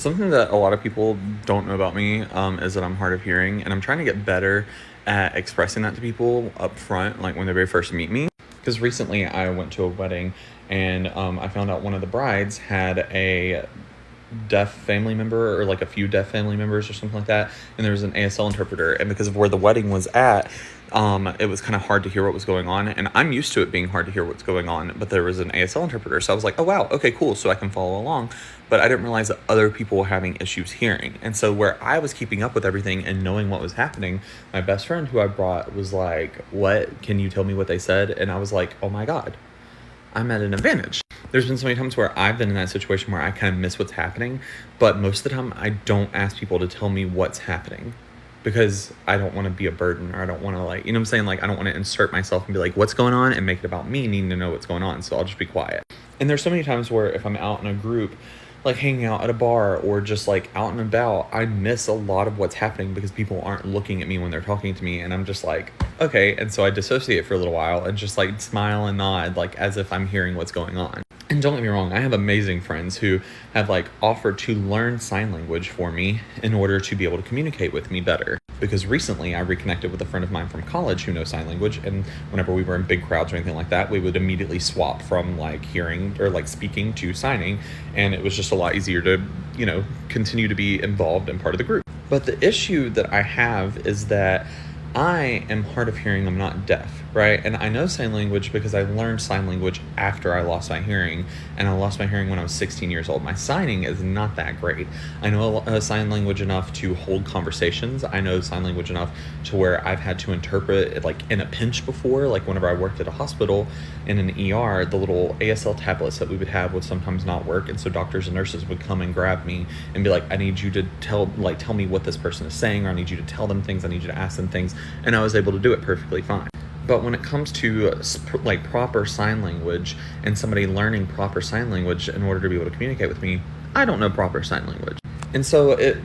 Something that a lot of people don't know about me is that I'm hard of hearing, and I'm trying to get better at expressing that to people up front, like when they very first meet me. Because recently I went to a wedding, and I found out one of the brides had a deaf family member, or like a few deaf family members or something like that, and there was an ASL interpreter, and because of where the wedding was at, it was kind of hard to hear what was going on, and I'm used to it being hard to hear what's going on, but there was an ASL interpreter, so I was like, oh wow, okay, cool, so I can follow along. But I didn't realize that other people were having issues hearing, and so where I was keeping up with everything and knowing what was happening, my best friend who I brought was like, what, can you tell me what they said? And I was like, oh my god, I'm at an advantage. There's been so many times where I've been in that situation where I kind of miss what's happening, but most of the time I don't ask people to tell me what's happening because I don't want to be a burden, or I don't want to, like, you know what I'm saying? Like, I don't want to insert myself and be like, what's going on, and make it about me needing to know what's going on. So I'll just be quiet. And there's so many times where if I'm out in a group, like hanging out at a bar or just like out and about, I miss a lot of what's happening because people aren't looking at me when they're talking to me, and I'm just like, okay. And so I dissociate for a little while and just like smile and nod, like as if I'm hearing what's going on. And don't get me wrong, I have amazing friends who have like offered to learn sign language for me in order to be able to communicate with me better. Because recently I reconnected with a friend of mine from college who knows sign language, and whenever we were in big crowds or anything like that, we would immediately swap from like hearing or like speaking to signing, and it was just a lot easier to, you know, continue to be involved and part of the group. But the issue that I have is that I am hard of hearing, I'm not deaf, right? And I know sign language because I learned sign language after I lost my hearing, and I lost my hearing when I was 16 years old. My signing is not that great. I know sign language enough to hold conversations. I know sign language enough to where I've had to interpret it like in a pinch before, like whenever I worked at a hospital in an ER, the little ASL tablets that we would have would sometimes not work, and so doctors and nurses would come and grab me and be like, I need you to tell me what this person is saying, or I need you to tell them things, I need you to ask them things, and I was able to do it perfectly fine. But when it comes to like proper sign language and somebody learning proper sign language in order to be able to communicate with me, I don't know proper sign language. And so it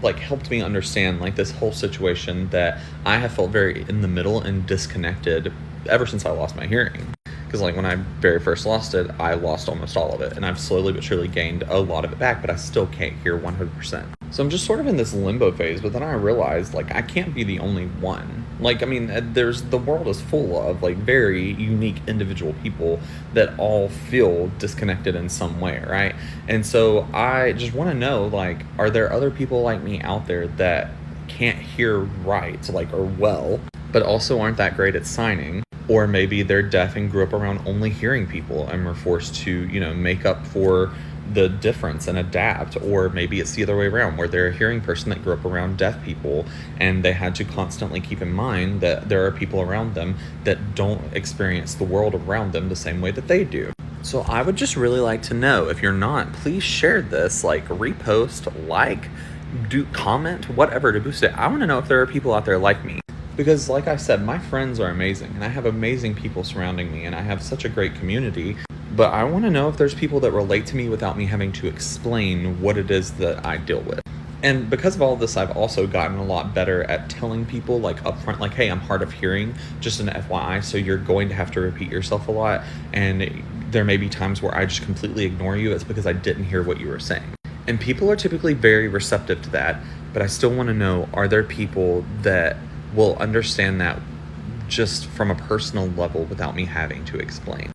like helped me understand like this whole situation that I have felt very in the middle and disconnected ever since I lost my hearing. Because like when I very first lost it, I lost almost all of it, and I've slowly but surely gained a lot of it back, but I still can't hear 100%. So I'm just sort of in this limbo phase, but then I realized like I can't be the only one. Like, I mean, the world is full of like very unique individual people that all feel disconnected in some way, right? And so I just want to know, like, are there other people like me out there that can't hear right, like, or well, but also aren't that great at signing? Or maybe they're deaf and grew up around only hearing people and were forced to, you know, make up for the difference and adapt. Or maybe it's the other way around, where they're a hearing person that grew up around deaf people, and they had to constantly keep in mind that there are people around them that don't experience the world around them the same way that they do. So I would just really like to know, if you're not, please share this, like repost, like, do comment, whatever to boost it. I want to know if there are people out there like me. Because like I said, my friends are amazing, and I have amazing people surrounding me, and I have such a great community, but I want to know if there's people that relate to me without me having to explain what it is that I deal with. And because of all of this, I've also gotten a lot better at telling people like upfront, like, hey, I'm hard of hearing, just an FYI, so you're going to have to repeat yourself a lot, and there may be times where I just completely ignore you. It's because I didn't hear what you were saying. And people are typically very receptive to that, but I still want to know, are there people that will understand that just from a personal level without me having to explain?